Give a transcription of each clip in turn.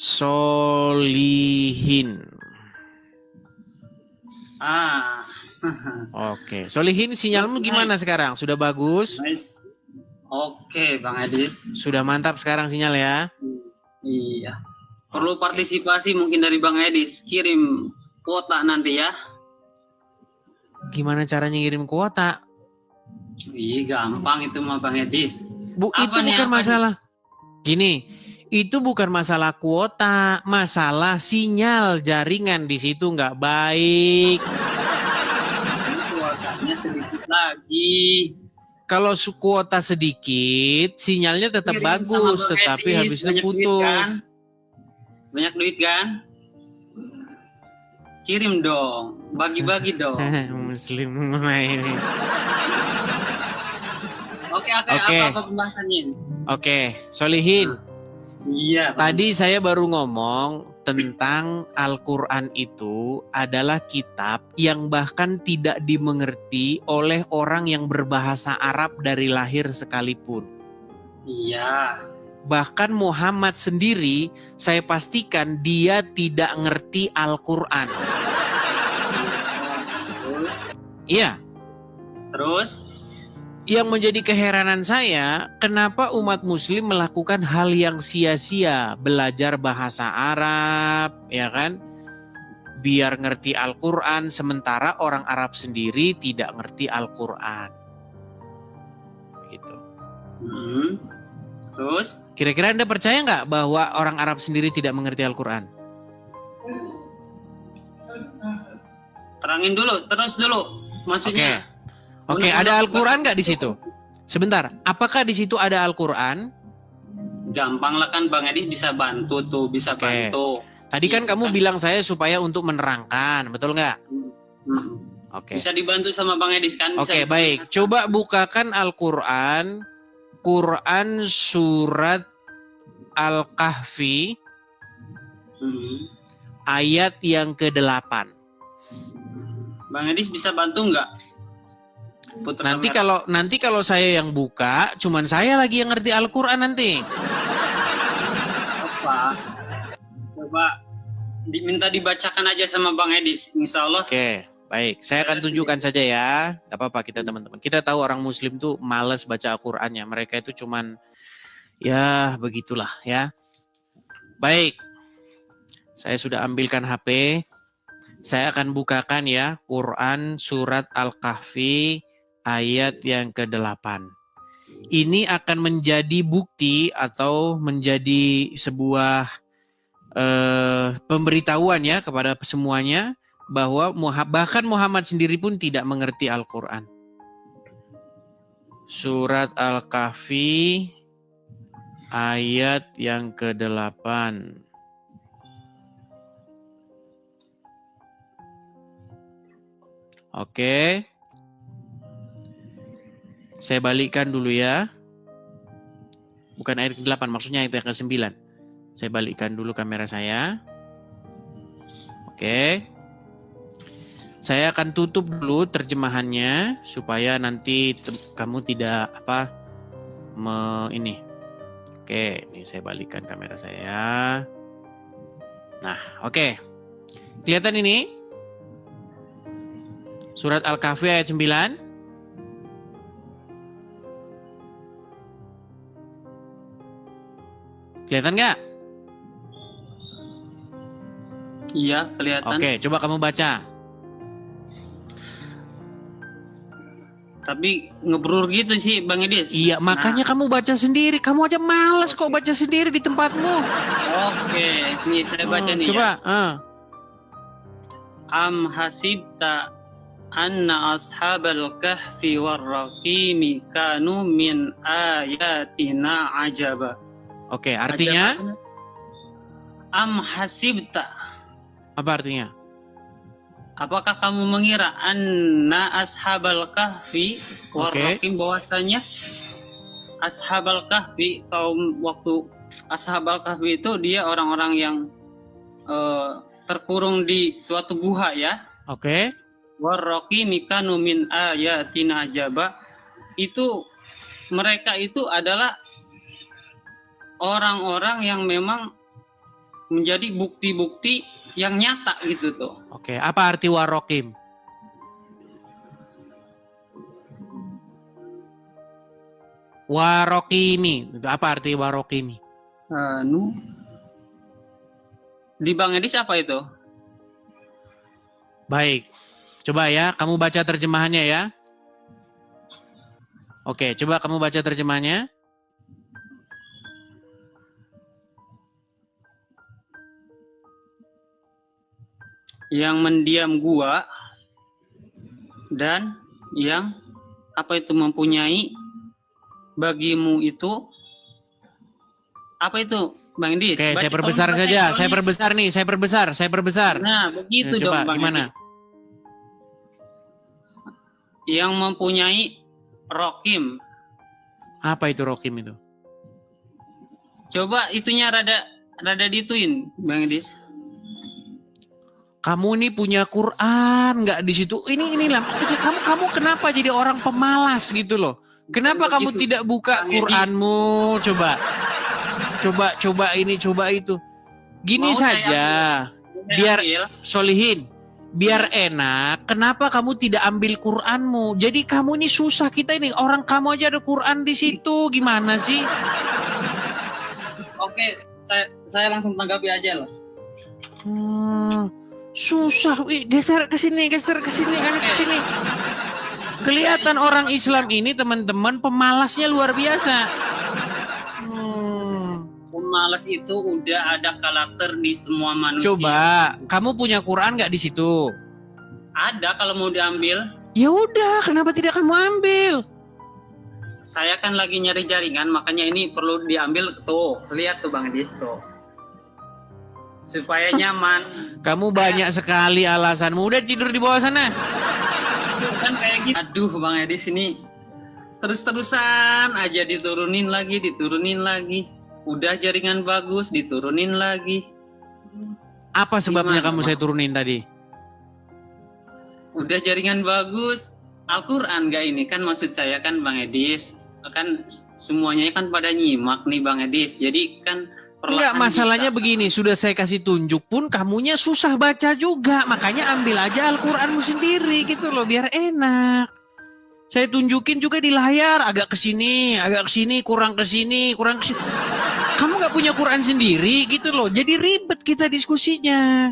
Solihin. Ah. Oke, Solihin, sinyalmu gimana sekarang? Sudah bagus? Nice. Oke, Bang Edis. Sudah mantap sekarang sinyal ya? Iya. Perlu partisipasi mungkin dari Bang Edis. Kirim kuota nanti ya. Gimana caranya ngirim kuota? Ih, gampang itu mah Bang Edis. Itu bukan masalah. Gini, itu bukan masalah kuota, masalah sinyal jaringan di situ nggak baik. Kuotanya sedikit lagi. Kalau kuota sedikit, sinyalnya tetap bagus, tetapi habis itu putus. Banyak duit kan? Kirim dong, bagi-bagi dong. Muslim ini. Oke. Apa pembahasannya? Oke, Solihin. Iya. Tadi saya baru ngomong tentang Al-Quran itu adalah kitab yang bahkan tidak dimengerti oleh orang yang berbahasa Arab dari lahir sekalipun. Iya. Bahkan Muhammad sendiri, saya pastikan dia tidak ngerti Al-Quran. Iya. Terus? Yang menjadi keheranan saya, kenapa umat muslim melakukan hal yang sia-sia, belajar bahasa Arab, ya kan? Biar ngerti Al-Quran, sementara orang Arab sendiri tidak ngerti Al-Quran. Gitu. Terus? Kira-kira Anda percaya nggak bahwa orang Arab sendiri tidak mengerti Al-Quran? Terangin dulu, terus dulu. Maksudnya? Oke, ada Al-Quran nggak di situ? Sebentar, apakah di situ ada Al-Quran? Gampang lah kan Bang Edi bisa bantu tuh, bisa bantu. Tadi kan kamu bilang saya supaya untuk menerangkan, betul nggak? Oke. Bisa dibantu sama Bang Edis kan? Oke, baik. Coba bukakan Al-Quran, Quran surat Al-Kahfi, ayat yang ke-8. Bang Edis bisa bantu nggak? Nanti kalau saya yang buka, cuman saya lagi yang ngerti Al-Quran nanti. Apa? Coba diminta dibacakan aja sama Bang Edis, insya Allah. Oke, baik. Saya akan tunjukkan saja ya. Gak apa-apa kita teman-teman. Kita tahu orang Muslim tuh malas baca Al-Qurannya. Mereka itu cuman, ya begitulah ya. Baik. Saya sudah ambilkan HP. Saya akan bukakan ya Quran surat Al-Kahfi ayat yang ke-8. Ini akan menjadi bukti atau menjadi sebuah pemberitahuan ya kepada semuanya bahwa bahkan Muhammad sendiri pun tidak mengerti Al-Quran. Surat Al-Kahfi ayat yang ke-8. Oke. Saya balikkan dulu ya. Bukan ayat ke-8, maksudnya ayat yang ke-9. Saya balikkan dulu kamera saya. Oke. Saya akan tutup dulu terjemahannya supaya nanti kamu tidak ini. Oke, ini saya balikkan kamera saya. Nah, oke. Kelihatan ini? Surat Al-Kahfi ayat 9. Kelihatan nggak? Iya, kelihatan. Oke, coba kamu baca. Tapi ngebrur gitu sih Bang Edis. Iya, makanya kamu baca sendiri. Kamu aja malas kok baca sendiri di tempatmu. Oke, nih saya baca nih coba, ya. Am hasibta anna ashabal kahfi warraqimi kanu min ayatina ajaba. Oke, artinya? Am hasibta. Apa artinya? Apakah kamu mengira anna ashabal kahfi warraqim bahwasanya ashabal kahfi kaum waktu ashabal kahfi itu dia orang-orang yang terkurung di suatu guha ya. Oke. Warraqimi kanu min ayatina ajaba. Itu mereka itu adalah orang-orang yang memang menjadi bukti-bukti yang nyata gitu tuh. Oke, apa arti warokim? Warokimi, itu apa arti warokimi? Anu, di Bang Edis apa itu? Baik, coba ya, kamu baca terjemahannya ya. Oke, coba kamu baca terjemahannya. Yang mendiam gua dan yang apa itu mempunyai bagimu itu apa itu Bang Edis? Oke, saya Baca, perbesar tolong baca saja. soalnya- Saya perbesar nih, saya perbesar. Nah, begitu Ya, dong coba Bang gimana? Edis. Yang mempunyai rokim. Apa itu rokim itu? Coba itunya rada dituin Bang Edis. Kamu nih punya Quran nggak di situ? Inilah. Kamu kenapa jadi orang pemalas gitu loh? Kenapa Bukan kamu begitu, tidak buka Bang Edis. Quranmu? Coba ini, coba itu. Gini Mau saya saja, Saya biar ambil. solihin, biar enak. Kenapa kamu tidak ambil Quranmu? Jadi kamu ini susah kita ini. Orang kamu aja ada Quran di situ, gimana sih? Oke, saya langsung tanggapi aja loh. Susah. Wih, geser ke sini, ke sini. Kelihatan orang Islam ini teman-teman pemalasnya luar biasa. Pemalas itu udah ada karakter di semua manusia. Coba, kamu punya Quran nggak di situ? Ada kalau mau diambil. Ya udah, kenapa tidak kamu ambil? Saya kan lagi nyari jaringan, makanya ini perlu diambil. Tuh, lihat tuh Bang Edis tuh. Supaya nyaman. Kamu banyak sekali alasanmu. Udah tidur di bawah sana. Kan kayak gitu. Aduh Bang Edis ini terus-terusan aja diturunin lagi. Udah jaringan bagus, diturunin lagi. Apa sebabnya Gimana, kamu Bang? saya turunin tadi? Udah jaringan bagus, Al-Quran gak ini kan maksud saya kan Bang Edis. Kan semuanya kan pada nyimak nih Bang Edis. Jadi kan Enggak, perlahan masalahnya bisa. begini. Sudah saya kasih tunjuk pun kamunya susah baca juga. Makanya ambil aja Al-Quranmu sendiri gitu loh. Biar enak. Saya tunjukin juga di layar. Agak kesini, kurang kesini. Kamu nggak punya Quran sendiri gitu loh. Jadi ribet kita diskusinya.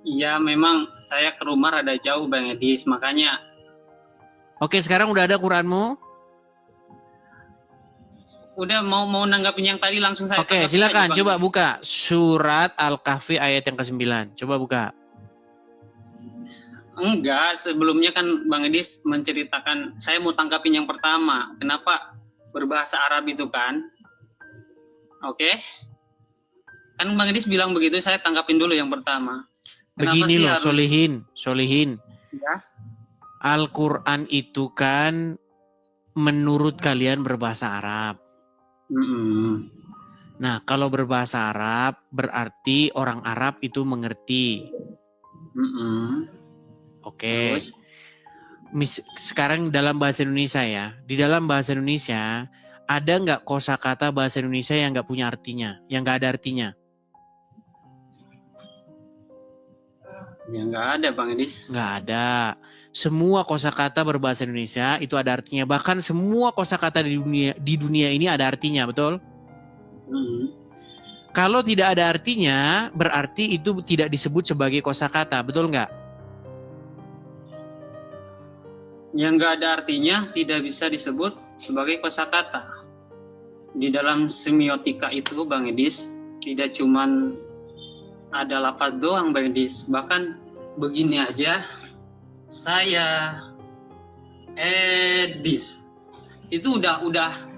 Iya memang saya ke rumah rada jauh Bang Edis. Makanya Oke, sekarang udah ada Quranmu? udah mau nanggapin yang tadi langsung saya Oke, tanggapi silakan aja, Bang. coba buka surat Al-Kahfi ayat yang ke-9. Coba buka. Enggak, sebelumnya kan Bang Edis menceritakan, saya mau tangkapin yang pertama. Kenapa berbahasa Arab itu kan? Oke. Kan Bang Edis bilang begitu, saya tangkapin dulu yang pertama. Kenapa Begini sih loh, harus- Solihin. Ya? Al-Quran itu kan menurut kalian berbahasa Arab. Mm-mm. Nah, kalau berbahasa Arab berarti orang Arab itu mengerti. Mm-mm. Oke. Terus? Sekarang dalam bahasa Indonesia ya. Di dalam bahasa Indonesia ada nggak kosakata bahasa Indonesia yang nggak punya artinya, yang nggak ada artinya? Ya nggak ada Bang Edis. Nggak ada. Semua kosakata berbahasa Indonesia itu ada artinya. Bahkan semua kosakata di dunia ini ada artinya, betul? Mm. Kalau tidak ada artinya, berarti itu tidak disebut sebagai kosakata, betul nggak? Yang nggak ada artinya tidak bisa disebut sebagai kosakata. Di dalam semiotika itu Bang Edis tidak cuman ada lafaz doang Bang Edis, bahkan begini aja, saya Edis itu udah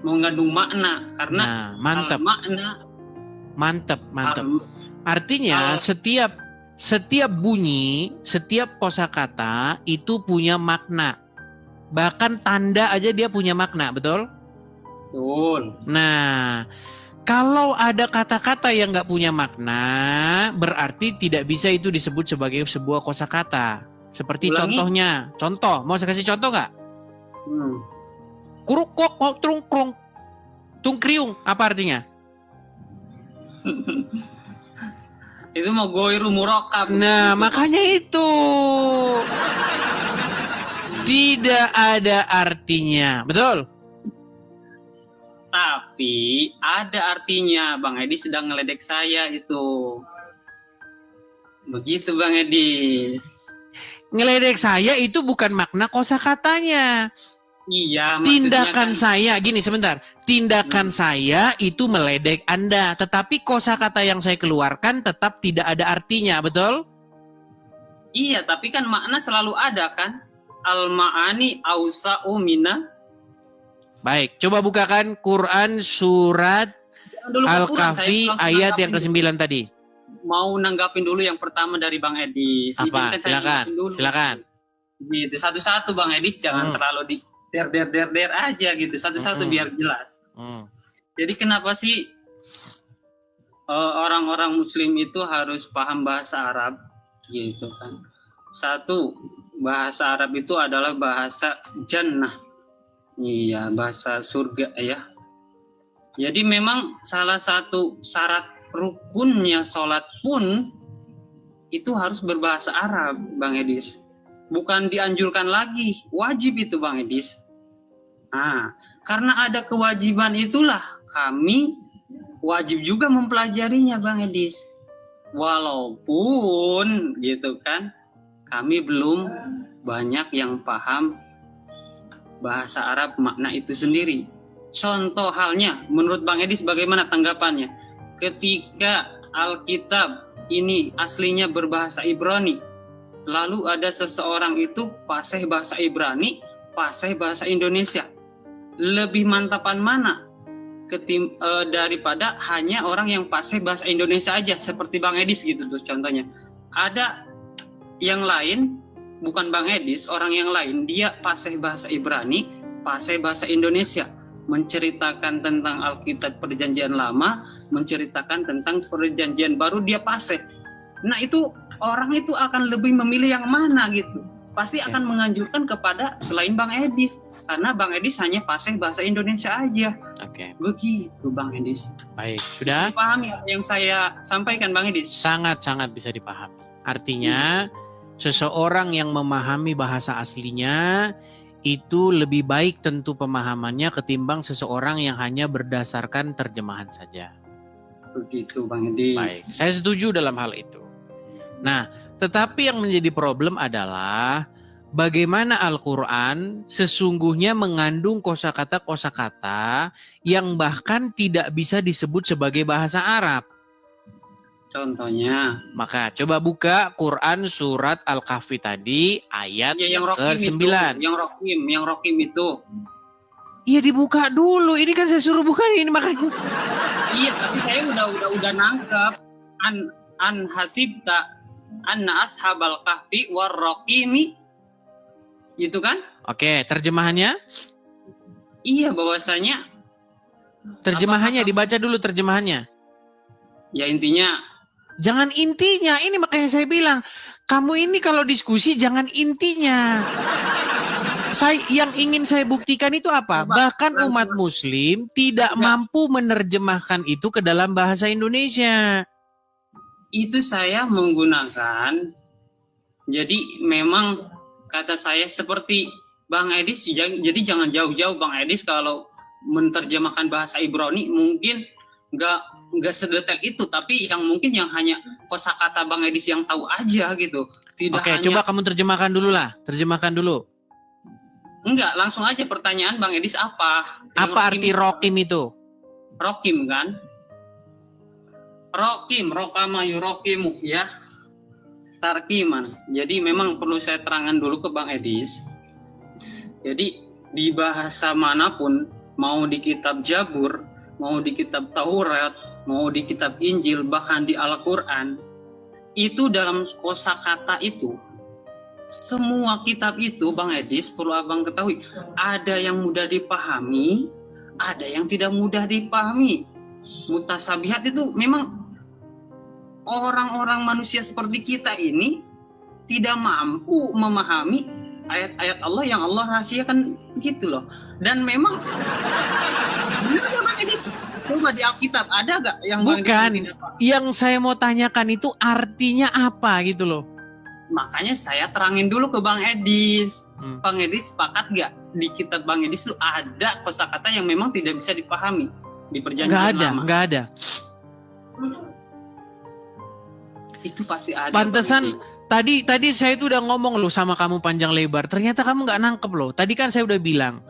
mengandung makna karena Nah, mantap, makna mantap. Artinya setiap bunyi, setiap kosakata itu punya makna. Bahkan tanda aja dia punya makna, betul? betul. Nah, kalau ada kata-kata yang nggak punya makna, berarti tidak bisa itu disebut sebagai sebuah kosakata. Seperti Ulangi. contoh, mau saya kasih contoh nggak? Kuruk kok trung krung, tung kriung, apa artinya? Itu mau goiru murokab. Nah, makanya itu tidak ada artinya, betul? Tapi ada artinya. Bang Edi sedang ngeledek saya itu. Begitu Bang Edi. Ngeledek saya itu bukan makna kosakatanya. Iya, Tindakan kan, saya, gini sebentar. Tindakan saya itu meledek Anda, tetapi kosakata yang saya keluarkan tetap tidak ada artinya, betul? iya, tapi kan makna selalu ada kan? Al-ma'ani ausa'u mina. Baik, coba bukakan Quran surat Dulu ke Quran, Al-Kahfi saya langsung ayat yang nanggapin ke-9 tadi. Mau nanggapin dulu yang pertama dari Bang Edi. Apa? Izinkan saya Silakan, nanggapin dulu. silakan. Gitu, satu-satu Bang Edi, jangan terlalu di der aja gitu. Satu-satu biar jelas. Jadi kenapa sih orang-orang Muslim itu harus paham bahasa Arab, gitu kan? Satu, bahasa Arab itu adalah bahasa jannah, iya, bahasa surga ya. Jadi memang salah satu syarat rukunnya sholat pun itu harus berbahasa Arab, Bang Edis. Bukan dianjurkan lagi, wajib itu Bang Edis. Nah, karena ada kewajiban itulah kami wajib juga mempelajarinya Bang Edis. Walaupun gitu kan, kami belum banyak yang paham bahasa Arab makna itu sendiri. Contoh halnya, menurut Bang Edis bagaimana tanggapannya? Ketika Alkitab ini aslinya berbahasa Ibrani, lalu ada seseorang itu fasih bahasa Ibrani, fasih bahasa Indonesia. Lebih mantapan mana daripada hanya orang yang fasih bahasa Indonesia aja, seperti Bang Edis gitu tuh contohnya. Ada yang lain, bukan Bang Edis, orang yang lain, dia fasih bahasa Ibrani, fasih bahasa Indonesia, menceritakan tentang Alkitab Perjanjian Lama, menceritakan tentang Perjanjian Baru, dia fasih. Nah itu orang itu akan lebih memilih yang mana gitu. Pasti akan menganjurkan kepada selain Bang Edis, karena Bang Edis hanya fasih bahasa Indonesia aja. Oke. Begitu Bang Edis. Baik, sudah? Dipahami yang saya sampaikan Bang Edis? Sangat-sangat bisa dipahami. Artinya, seseorang yang memahami bahasa aslinya itu lebih baik tentu pemahamannya ketimbang seseorang yang hanya berdasarkan terjemahan saja. Begitu Bang Edis. Baik, saya setuju dalam hal itu. Nah, tetapi yang menjadi problem adalah bagaimana Al-Quran sesungguhnya mengandung kosakata-kosakata yang bahkan tidak bisa disebut sebagai bahasa Arab. Contohnya, Maka coba buka Quran surat Al-Kahfi tadi ayat ya, yang Rokim ke-9. itu, yang Rokim itu. Iya dibuka dulu. Ini kan saya suruh buka ini makanya. Iya, tapi saya udah nangkep. An hasibta anna ashabal kahfi war rokimi, gitu kan? Oke, terjemahannya? Iya, bahwasanya Terjemahannya dibaca dulu terjemahannya. ya intinya Jangan intinya. Ini makanya saya bilang, kamu ini kalau diskusi jangan intinya. Yang ingin saya buktikan itu apa? Bahkan umat Muslim tidak mampu menerjemahkan itu ke dalam bahasa Indonesia. itu saya menggunakan, jadi memang kata saya seperti Bang Edis, jadi jangan jauh-jauh Bang Edis kalau menerjemahkan bahasa Ibrani mungkin nggak sedetail itu, tapi yang mungkin yang hanya kosakata Bang Edis yang tahu aja gitu. Tidak Oke, hanya, coba kamu terjemahkan dulu lah. Terjemahkan dulu. enggak, langsung aja pertanyaan Bang Edis apa? Apa arti rokim itu? Rokim kan? Rokim, rokama yurokimu ya. Tarkiman. Jadi memang perlu saya terangkan dulu ke Bang Edis. Jadi di bahasa manapun, mau di kitab Jabur, mau di kitab Taurat, mau di kitab Injil, bahkan di Al-Quran, itu dalam kosakata itu, semua kitab itu Bang Edis perlu abang ketahui, ada yang mudah dipahami, ada yang tidak mudah dipahami. Mutasabihat itu memang orang-orang manusia seperti kita ini tidak mampu memahami ayat-ayat Allah yang Allah rahasiakan gitu loh. Dan memang benar gak Bang Edis? Coba di Alkitab ada gak yang Bang Edis Bukan. tidak paham? Yang saya mau tanyakan itu artinya apa gitu loh. Makanya saya terangin dulu ke Bang Edis. Hmm. Bang Edis sepakat gak di kitab Bang Edis itu ada kosakata yang memang tidak bisa dipahami di perjanjian lama? Nggak ada. Itu pasti ada. Pantesan Bang Edis. tadi saya tuh udah ngomong loh sama kamu panjang lebar. Ternyata kamu nggak nangkep loh. Tadi kan saya udah bilang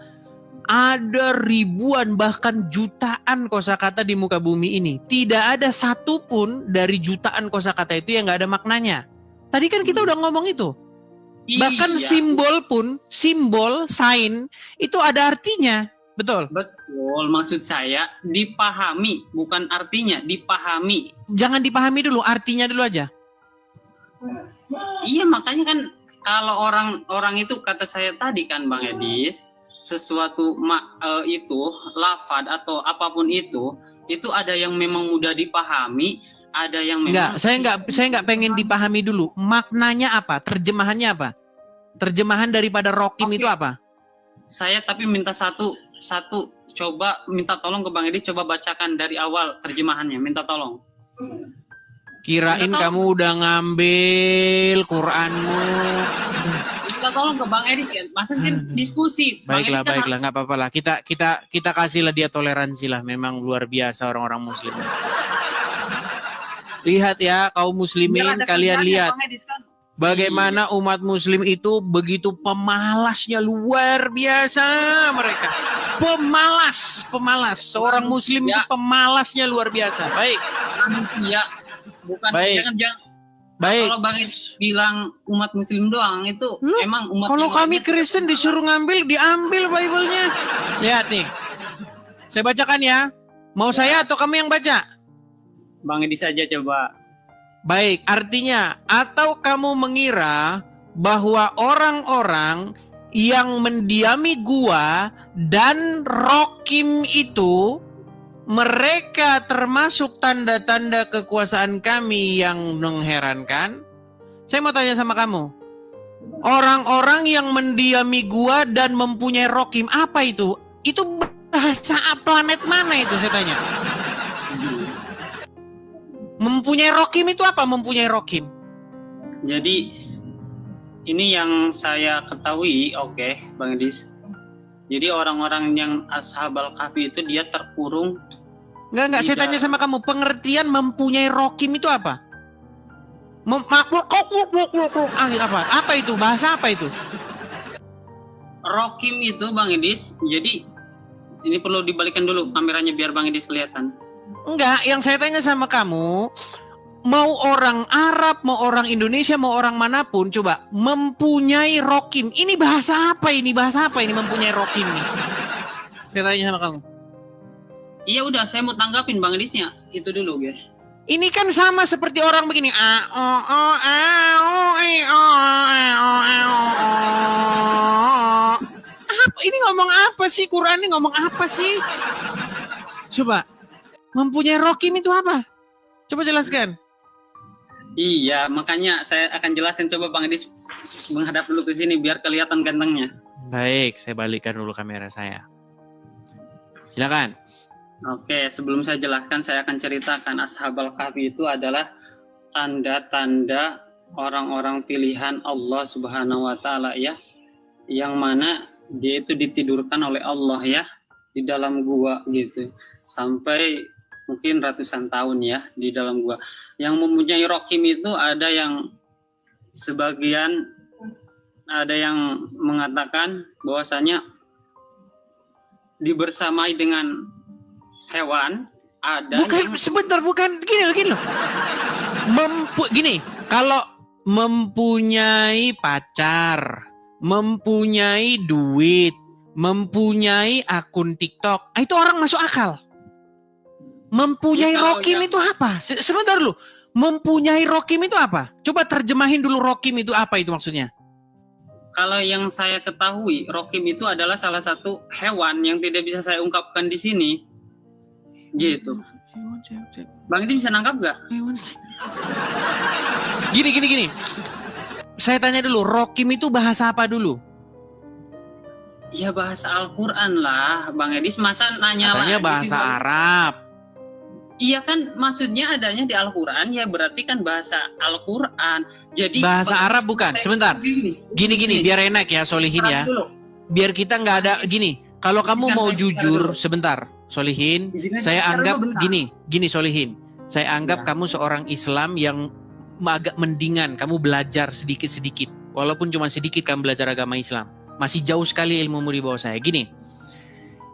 ada ribuan bahkan jutaan kosakata di muka bumi ini. Tidak ada satupun dari jutaan kosakata itu yang nggak ada maknanya. Tadi kan kita udah ngomong itu. Bahkan Iya, simbol pun, simbol, sign itu ada artinya. Betul. betul. Maksud saya dipahami, bukan artinya, dipahami. Jangan dipahami dulu, artinya dulu aja. Iya, makanya kan kalau orang itu kata saya tadi kan Bang Edis, sesuatu itu lafad atau apapun itu ada yang memang mudah dipahami, ada yang memang Saya nggak pengen dipahami dulu. Maknanya apa? Terjemahannya apa? Terjemahan daripada rokim Oke. itu apa? Saya tapi minta satu coba minta tolong ke Bang Edi, coba bacakan dari awal terjemahannya, minta tolong. Kirain Minta kamu udah ngambil Quranmu. minta tolong ke Bang Edi kan, masa kan diskusi. Bang Edi kan Baiklah, nggak apa-apa lah. Kita kasihlah dia toleransi lah. Memang luar biasa orang-orang Muslim. Lihat ya, kaum muslimin, kalian lihat bagaimana umat Muslim itu begitu pemalasnya, luar biasa mereka. Pemalas. Seorang Muslim itu pemalasnya luar biasa. Baik. manusia, bukan Baik. jangan. Baik. Kalau Bang Edi bilang umat Muslim doang itu Loh, emang umat. Kalau yang kami lainnya Kristen tidak disuruh ngambil, diambil Bible-nya. Lihat nih. Saya bacakan ya. Mau saya atau kamu yang baca? Bang Edi saja coba. Baik, artinya atau kamu mengira bahwa orang-orang yang mendiami gua dan rokim itu mereka termasuk tanda-tanda kekuasaan kami yang mengherankan? Saya mau tanya sama kamu. Orang-orang yang mendiami gua dan mempunyai rokim, apa itu? Itu bahasa planet mana itu saya tanya? Mempunyai rokim itu apa? Mempunyai rokim. Jadi ini yang saya ketahui, oke, Bang Edis. Jadi orang-orang yang Ashabal Kahfi itu dia terkurung. Enggak, saya Tidak. tanya sama kamu, pengertian mempunyai rokim itu apa? Apa? Apa itu? Bahasa apa itu? Rokim itu Bang Edis. Jadi ini perlu dibalikan dulu kameranya biar Bang Edis kelihatan. Enggak, yang saya tanya sama kamu, mau orang Arab, mau orang Indonesia, mau orang manapun, coba mempunyai rokim. Ini bahasa apa ini? Bahasa apa ini mempunyai rokim ini? Saya tanya sama kamu. Iya udah, saya mau tanggapin Bang Edisnya. Itu dulu, guys. Ini kan sama seperti orang begini. Apa? Ini ngomong apa sih? Quran ini ngomong apa sih? Coba. Mempunyai rokim itu apa? Coba jelaskan. Iya, makanya saya akan jelasin, coba Bang Edis menghadap dulu ke sini biar kelihatan gantengnya. Baik, saya balikkan dulu kamera saya. Silakan. Oke, sebelum saya jelaskan, saya akan ceritakan Ashabal Kahfi itu adalah tanda-tanda orang-orang pilihan Allah Subhanahu wa taala ya. Yang mana dia itu ditidurkan oleh Allah ya di dalam gua gitu. Sampai mungkin ratusan tahun ya di dalam gua. Yang mempunyai rokim itu ada yang sebagian ada yang mengatakan bahwasanya dibersamai dengan hewan, ada Bukan, yang sebentar, bukan gini loh. Gini, kalau mempunyai pacar, mempunyai duit, mempunyai akun TikTok, itu orang masuk akal. Mempunyai Ya, kalau rokim yang- itu apa? Sebentar dulu. Mempunyai rokim itu apa? Coba terjemahin dulu rokim itu apa itu maksudnya? kalau yang saya ketahui, rokim itu adalah salah satu hewan yang tidak bisa saya ungkapkan di sini. Gitu. Bang itu bisa nangkap gak? Gini. Saya tanya dulu, rokim itu bahasa apa dulu? Ya bahasa Al-Quran lah, Bang Edis. Masa nanya Katanya lagi bahasa sih, Bang? Arab. Iya kan, maksudnya adanya di Al-Quran, ya berarti kan bahasa Al-Quran. Jadi Bahasa Arab bukan? Sebentar. Gini, biar enak ya, Solihin ya. Biar kita nggak ada, gini. Kalau kamu mau jujur, sebentar, Solihin. Saya anggap, gini Solihin. Saya anggap kamu seorang Islam yang agak mendingan. Kamu belajar sedikit-sedikit. Walaupun cuma sedikit kamu belajar agama Islam. Masih jauh sekali ilmumu di bawah saya. Gini,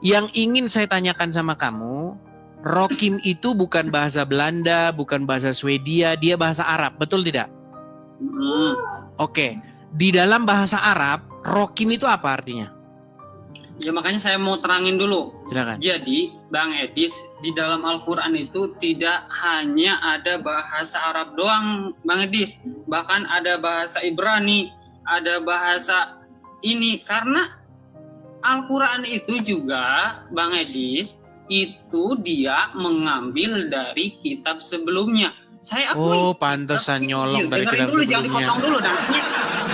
yang ingin saya tanyakan sama kamu, Rokim itu bukan bahasa Belanda, bukan bahasa Swedia, dia bahasa Arab, betul tidak? Oke, di dalam bahasa Arab, Rokim itu apa artinya? Ya makanya saya mau terangin dulu. Silakan. Jadi Bang Edis, di dalam Al-Quran itu tidak hanya ada bahasa Arab doang Bang Edis. Bahkan ada bahasa Ibrani, ada bahasa ini. Karena Al-Quran itu juga Bang Edis, itu dia mengambil dari kitab sebelumnya. Saya akui. Oh, pantesan nyolong dari kitab dulu, sebelumnya. jangan dipotong dulu,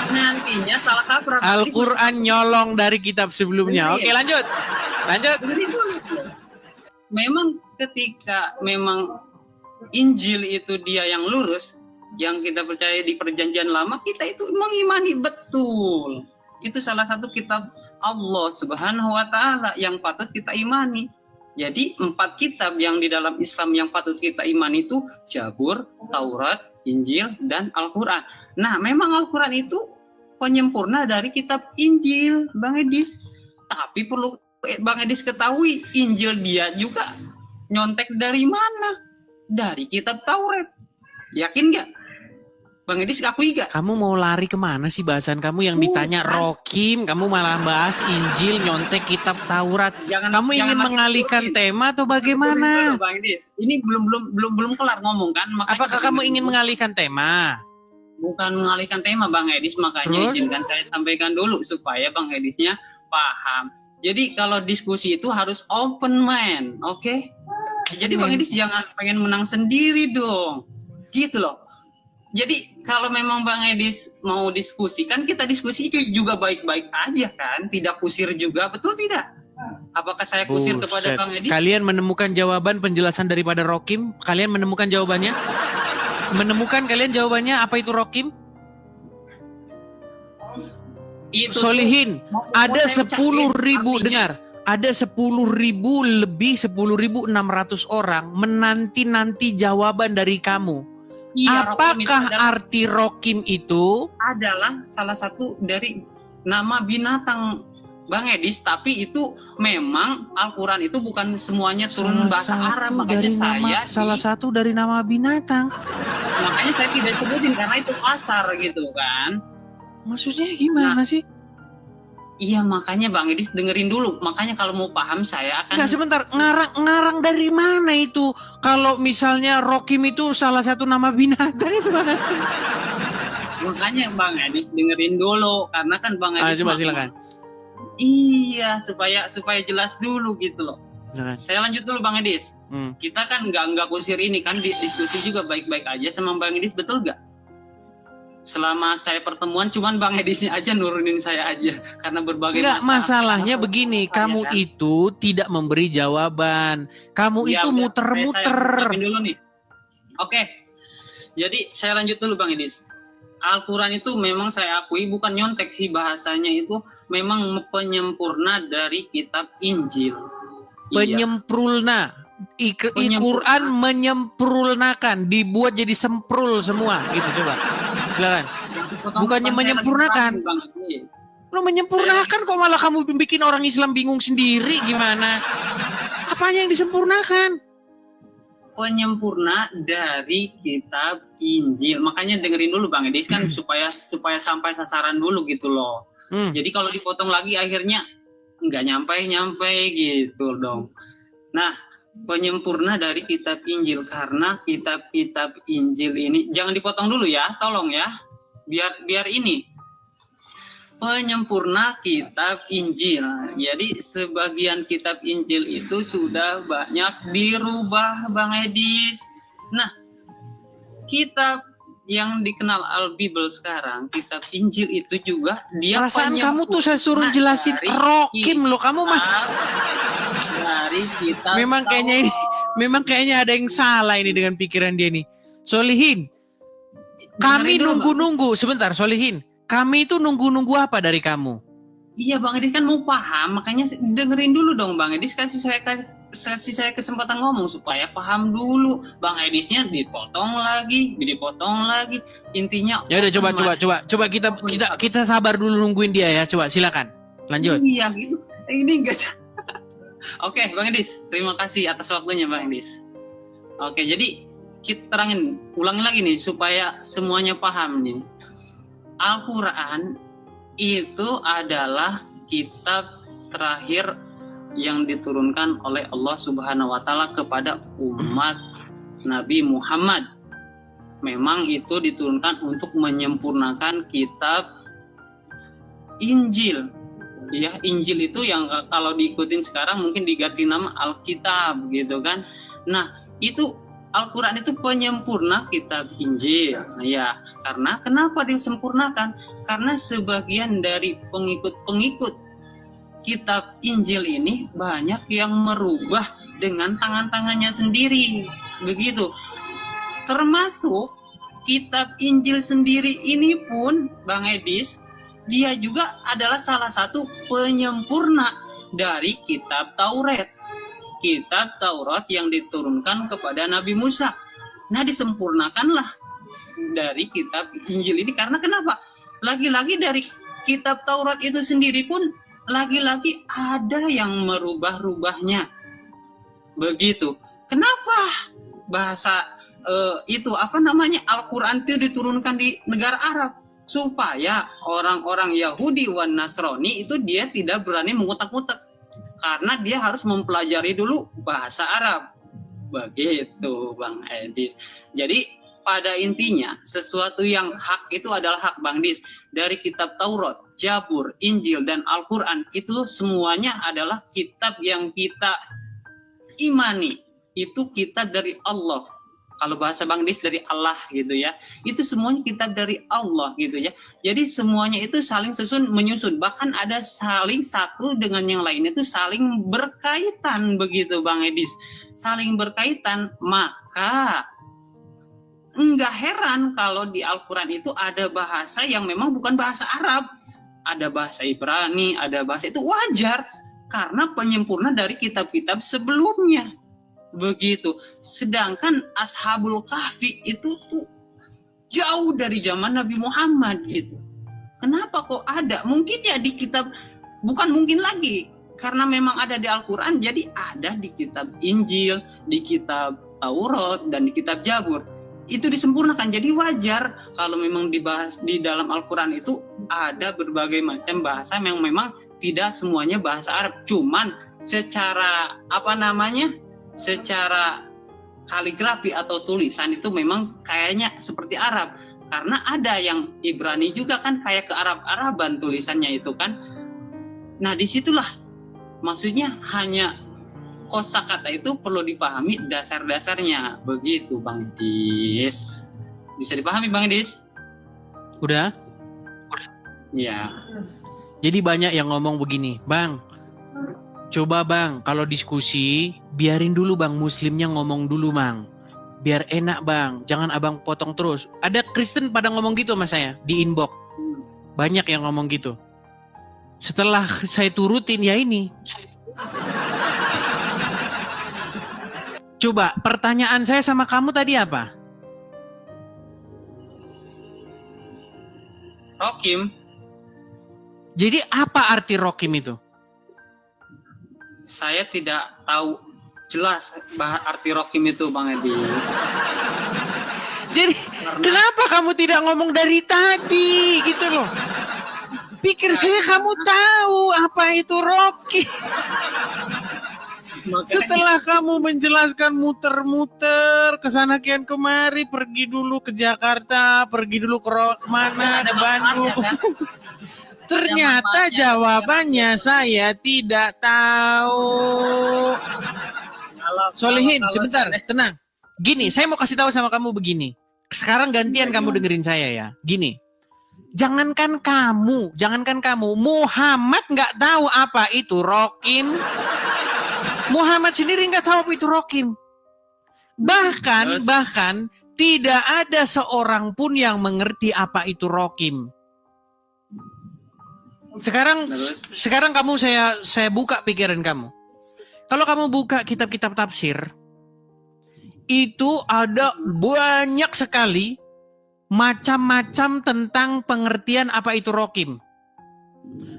nantinya salah kaprah. Al-Quran nyolong dari kitab sebelumnya. Oke, lanjut. Memang ketika memang Injil itu dia yang lurus, yang kita percaya di perjanjian lama, kita itu mengimani betul. Itu salah satu kitab Allah Subhanahu wa Ta'ala yang patut kita imani. Jadi 4 kitab yang di dalam Islam yang patut kita imani itu Zabur, Taurat, Injil, dan Al-Quran. Nah, memang Al-Quran itu penyempurna dari kitab Injil, Bang Edis. Tapi perlu Bang Edis ketahui, Injil dia juga nyontek dari mana? Dari kitab Taurat. Yakin nggak? Bang Edis akui gak? Kamu mau lari kemana sih bahasan kamu yang ditanya Rokim, kamu malah bahas Injil, nyontek kitab Taurat. Kamu ingin mengalihkan tema atau bagaimana? Bang Edis, ini belum kelar ngomong kan? Apakah kamu ingin mengalihkan tema? Bukan mengalihkan tema Bang Edis, makanya izinkan saya sampaikan dulu supaya Bang Edisnya paham. Jadi kalau diskusi itu harus open mind, oke? Jadi Bang Edis jangan pengen menang sendiri dong, gitu loh. Jadi kalau memang Bang Edis mau diskusi, kan kita diskusi itu juga baik-baik aja kan, tidak kusir juga, betul tidak? Apakah saya kusir kepada Bang Edis? Kalian menemukan jawaban penjelasan daripada Rokim? Kalian menemukan jawabannya? Menemukan kalian jawabannya apa itu Rokim? Itu Solihin, ada 10.000 dengar. Ada 10.000 lebih 10.600 orang menanti-nanti jawaban dari kamu. Iya, apakah arti Rokim itu? Adalah salah satu dari nama binatang Bang Edis, tapi itu memang Al-Quran itu bukan semuanya turun bahasa Arab, makanya salah satu dari nama binatang. Makanya saya tidak sebutin karena itu kasar gitu kan. Maksudnya gimana sih? Iya, makanya Bang Edis dengerin dulu. Makanya kalau mau paham saya akan... Nggak, sebentar. Ngarang dari mana itu? Kalau misalnya Rokim itu salah satu nama binatang itu mana? Makanya Bang Edis dengerin dulu. Karena kan Bang Edis... Coba silakan. Iya, supaya jelas dulu gitu loh. Silakan. Saya lanjut dulu Bang Edis. Kita kan nggak kusir ini kan, diskusi juga baik-baik aja sama Bang Edis, betul nggak? Selama saya pertemuan cuman Bang Edisnya aja nurunin saya aja karena berbagai masalah. Masalahnya begini, kamu kan? Itu tidak memberi jawaban. Kamu ya, itu muter-muter. Dulu nih. Oke. Jadi saya lanjut dulu Bang Edis. Al-Quran itu memang saya akui bukan nyontek sih, bahasanya itu memang penyempurna dari kitab Injil. Penyempurna. Quran menyempurnakan, dibuat jadi semprul semua gitu, coba. Silakan. Bukannya menyempurnakan. Lo menyempurnakan kok malah kamu bikin orang Islam bingung sendiri gimana? Apanya yang disempurnakan? Penyempurna dari kitab Injil. Makanya dengerin dulu Bang Edis kan supaya sampai sasaran dulu gitu loh. Jadi kalau dipotong lagi akhirnya nggak nyampe gitu dong. Nah, penyempurna dari kitab Injil, karena kitab-kitab Injil ini jangan dipotong dulu ya, tolong ya, biar ini penyempurna kitab Injil. Jadi sebagian kitab Injil itu sudah banyak dirubah Bang Edis. Nah, kitab yang dikenal Al-Bible sekarang, kitab Injil itu juga dia perasaan kamu tuh saya suruh jelasin Rokim loh, kamu mah dari kitab memang kayaknya ini Memang kayaknya ada yang salah ini dengan pikiran dia nih. Solihin, kami Dengerin dulu, Bang. nunggu-nunggu. Sebentar, Solihin. Kami itu nunggu-nunggu apa dari kamu? Iya Bang Edis kan mau paham, makanya dengerin dulu dong Bang Edis, kasih saya kesempatan ngomong supaya paham dulu. Bang Edisnya dipotong lagi. Intinya Ya udah coba kita sabar dulu nungguin dia ya. Coba silakan. Lanjut. Iya gitu. Ini enggak. Oke, Bang Edis, terima kasih atas waktunya Bang Edis. Oke, jadi kita terangin, ulangi lagi nih supaya semuanya paham nih. Al-Quran itu adalah kitab terakhir yang diturunkan oleh Allah Subhanahu wa Ta'ala kepada umat Nabi Muhammad. Memang itu diturunkan untuk menyempurnakan kitab Injil. Ya, Injil itu yang kalau diikutin sekarang mungkin diganti nama Alkitab gitu kan. Nah, itu Al-Quran itu penyempurna kitab Injil. Nah, ya, karena kenapa disempurnakan? Karena sebagian dari pengikut-pengikut kitab Injil ini banyak yang merubah dengan tangan-tangannya sendiri. Begitu. Termasuk kitab Injil sendiri ini pun, Bang Edis, dia juga adalah salah satu penyempurna dari kitab Taurat. Kitab Taurat yang diturunkan kepada Nabi Musa. Nah, disempurnakanlah dari kitab Injil ini. Karena kenapa? Lagi-lagi dari kitab Taurat itu sendiri pun lagi-lagi ada yang merubah-rubahnya. Begitu. Kenapa bahasa Al-Quran itu diturunkan di negara Arab? Supaya orang-orang Yahudi wan Nasrani itu dia tidak berani mengutak-utak. Karena dia harus mempelajari dulu bahasa Arab. Begitu Bang Edis. Jadi pada intinya sesuatu yang hak itu adalah hak Bang Edis. Dari kitab Taurat, Jabur, Injil, dan Al-Quran itu semuanya adalah kitab yang kita imani. Itu kitab dari Allah. Kalau bahasa Bang Edis dari Allah gitu ya. Itu semuanya kitab dari Allah gitu ya. Jadi semuanya itu saling susun menyusun. Bahkan ada saling satu dengan yang lain itu saling berkaitan begitu Bang Edis. Saling berkaitan, maka enggak heran kalau di Al-Quran itu ada bahasa yang memang bukan bahasa Arab. Ada bahasa Ibrani, ada bahasa itu wajar. Karena penyempurna dari kitab-kitab sebelumnya. Begitu. Sedangkan Ashabul Kahfi itu tuh jauh dari zaman Nabi Muhammad gitu. Kenapa kok ada? Mungkin ya di kitab, bukan mungkin lagi, karena memang ada di Al-Quran, jadi ada di kitab Injil, di kitab Taurat, dan di kitab Jabur. Itu disempurnakan, jadi wajar kalau memang dibahas di dalam Al-Quran itu ada berbagai macam bahasa yang memang tidak semuanya bahasa Arab. Cuman secara secara kaligrafi atau tulisan itu memang kayaknya seperti Arab. Karena ada yang Ibrani juga kan kayak ke Arab-Araban tulisannya itu kan. Nah disitulah maksudnya hanya kosakata itu perlu dipahami dasar-dasarnya. Begitu Bang Edis. Bisa dipahami Bang Edis? Udah? Ya. Jadi banyak yang ngomong begini, Bang, coba Bang, kalau diskusi, biarin dulu Bang, Muslimnya ngomong dulu Bang. Biar enak Bang, jangan Abang potong terus. Ada Kristen pada ngomong gitu sama saya, di inbox. Banyak yang ngomong gitu. Setelah saya turutin, ya ini. Coba, pertanyaan saya sama kamu tadi apa? Rokim. Jadi apa arti Rokim itu? Saya tidak tahu jelas arti Rokim itu Bang Edis. Jadi kenapa kamu tidak ngomong dari tadi gitu loh? Pikir saya kamu tahu apa itu Rokim. Setelah kamu menjelaskan muter-muter kesana kian kemari, pergi dulu ke Jakarta, pergi dulu ke mana, ada Bandung. Ternyata jawabannya saya tidak tahu. Solihin, sebentar, tenang. Gini, saya mau kasih tahu sama kamu begini. Sekarang gantian kamu dengerin saya ya. Gini, jangankan kamu, Muhammad nggak tahu apa itu Rokim. Muhammad sendiri nggak tahu apa itu Rokim. Bahkan tidak ada seorang pun yang mengerti apa itu rokim. Sekarang kamu saya buka pikiran kamu. Kalau kamu buka kitab-kitab tafsir, itu ada banyak sekali macam-macam tentang pengertian apa itu rokim.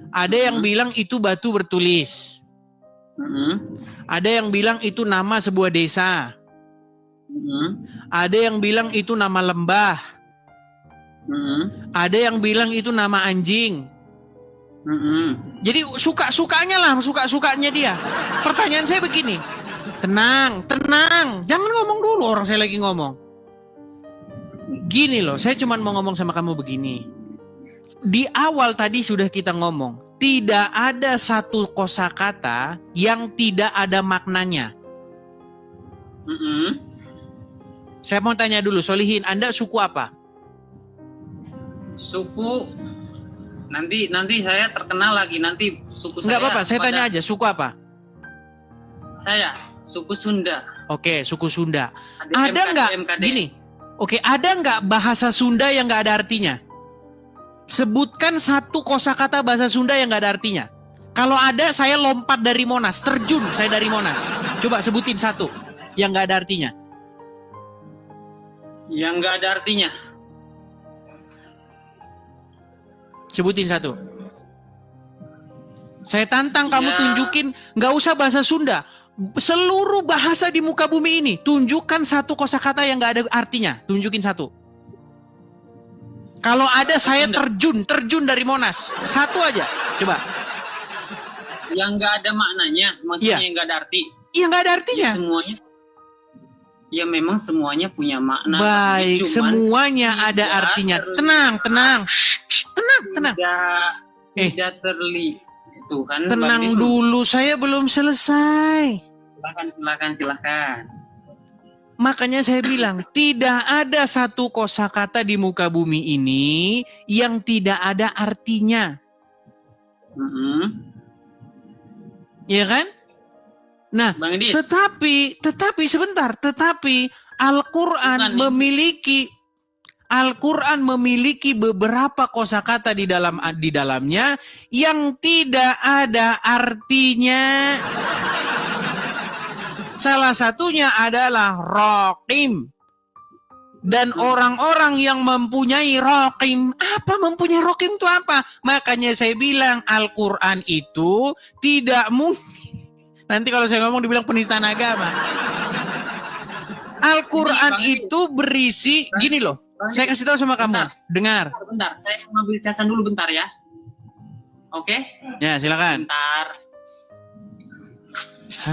Ada yang bilang itu batu bertulis. Ada yang bilang itu nama sebuah desa. Ada yang bilang itu nama lembah. Ada yang bilang itu nama anjing. Jadi suka-sukanya dia. Pertanyaan saya begini. Tenang. Jangan ngomong dulu, orang saya lagi ngomong. Gini loh, saya cuma mau ngomong sama kamu begini. Di awal tadi sudah kita ngomong, tidak ada satu kosakata yang tidak ada maknanya. Saya mau tanya dulu, Solihin, Anda suku apa? Suku nanti saya terkenal lagi, nanti suku saya. Enggak apa-apa, saya tanya aja, suku apa? Saya suku Sunda. Oke, suku Sunda. Ada Ada nggak MKD. gini? Oke, ada nggak bahasa Sunda yang nggak ada artinya? Sebutkan satu kosakata bahasa Sunda yang nggak ada artinya. Kalau ada, saya lompat dari Monas, terjun saya dari Monas. Coba sebutin satu yang nggak ada artinya. Yang nggak ada artinya. Sebutin satu. Saya tantang kamu Ya. tunjukin, nggak usah bahasa Sunda. Seluruh bahasa di muka bumi ini, tunjukkan satu kosakata yang nggak ada artinya. Tunjukin satu. Kalau ada, saya terjun dari Monas. Satu aja, coba. Yang nggak ada maknanya, maksudnya Iya. yang nggak ada arti. Iya, nggak ada artinya. Ya semuanya. Ya memang semuanya punya makna. Baik, Cuman semuanya ada tidak artinya. terlihat. Tenang. Shh, tenang. Tidak terlihat. Tuh kan. Tenang Bang Dis, dulu, saya belum selesai. Silakan. Makanya saya bilang, tidak ada satu kosakata di muka bumi ini yang tidak ada artinya. Ya kan? Nah, Bang Dis, tetapi sebentar, Al-Qur'an Bukan, nih. memiliki beberapa kosakata di dalamnya yang tidak ada artinya. Salah satunya adalah rokim. Dan orang-orang yang mempunyai rokim, mempunyai rokim itu apa? Makanya saya bilang Al-Quran itu tidak mungkin. Nanti kalau saya ngomong dibilang penistaan agama. Al-Quran itu berisi, gini loh. Saya kasih tahu sama kamu. Dengar. bentar, saya ngambil casan dulu bentar ya. Oke? Ya, silakan. Bentar.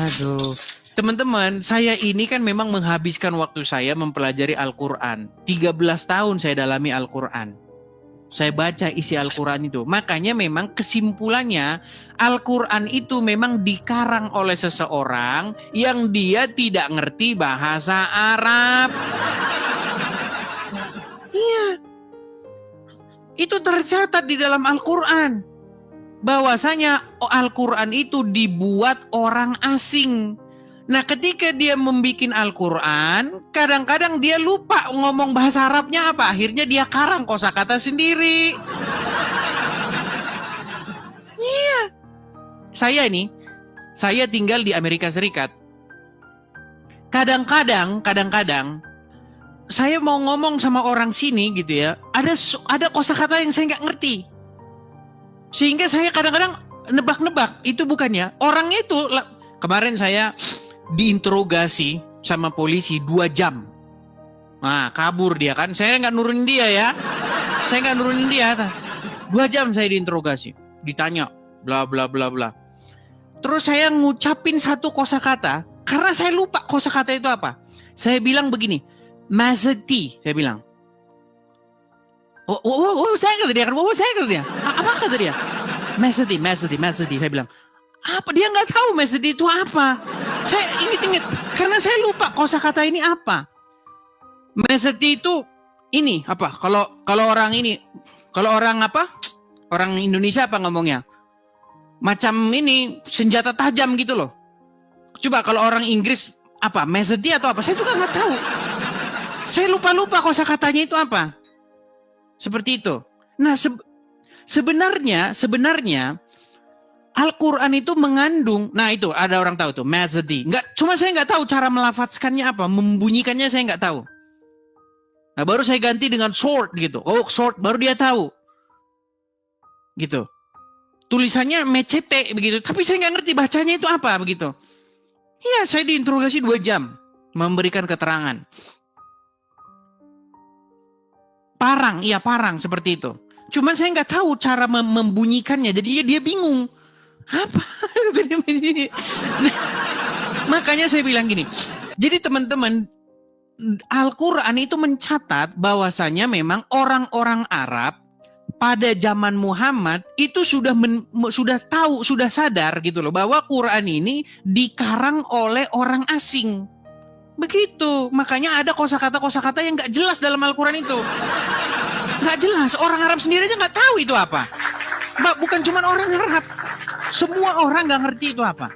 Aduh. Teman-teman, saya ini kan memang menghabiskan waktu saya mempelajari Al-Quran. 13 tahun saya dalami Al-Quran. Saya baca isi Al-Quran itu. Makanya memang kesimpulannya, Al-Quran itu memang dikarang oleh seseorang yang dia tidak ngerti bahasa Arab. Iya. Itu tercatat di dalam Al-Quran. Bahwasanya Al-Quran itu dibuat orang asing. Nah, ketika dia membuat Al-Quran, kadang-kadang dia lupa ngomong bahasa Arabnya apa. Akhirnya dia karang kosakata sendiri. Iya. Saya tinggal di Amerika Serikat. Kadang-kadang saya mau ngomong sama orang sini gitu ya, ada kosakata yang saya nggak ngerti. Sehingga saya kadang-kadang nebak-nebak, itu bukannya. Orangnya itu, kemarin saya diinterogasi sama polisi 2 jam. Nah, kabur dia kan. Saya nggak nurunin dia ya. 2 jam saya diinterogasi. Ditanya, bla bla bla bla. Terus saya ngucapin satu kosakata, karena saya lupa kosakata itu apa. Saya bilang begini, Mazeti, saya bilang. Saya kata dia. Apa kata dia? Mazeti, saya bilang. Apa? Dia nggak tahu Mazeti itu apa. Saya inget, karena saya lupa kosakata ini apa. Mazeti itu ini apa? Kalau orang ini, kalau orang apa? Orang Indonesia apa ngomongnya? Macam ini senjata tajam gitu loh. Coba kalau orang Inggris Apa? Mezedi atau apa? Saya juga nggak tahu. Saya lupa-lupa kosakatanya itu apa. Seperti itu. Nah, sebenarnya Al-Quran itu mengandung, nah itu ada orang tahu tuh, Mezedi. Cuma saya nggak tahu cara melafazkannya apa, membunyikannya saya nggak tahu. Nah, baru saya ganti dengan sword gitu. Oh, sword, baru dia tahu. Gitu. Tulisannya mecete begitu, tapi saya nggak ngerti bacanya itu apa begitu. Iya, saya diinterogasi 2 jam memberikan keterangan. Parang, iya parang seperti itu. Cuman saya nggak tahu cara membunyikannya, jadi dia bingung. Apa? Makanya saya bilang gini. Jadi teman-teman, Al-Quran itu mencatat bahwasanya memang orang-orang Arab pada zaman Muhammad itu sudah tahu, sudah sadar gitu loh, bahwa Quran ini dikarang oleh orang asing. Begitu. Makanya ada kosakata-kosakata yang nggak jelas dalam Al-Quran itu. Nggak jelas. Orang Arab sendiri aja nggak tahu itu apa. Bukan cuma orang Arab. Semua orang nggak ngerti itu apa.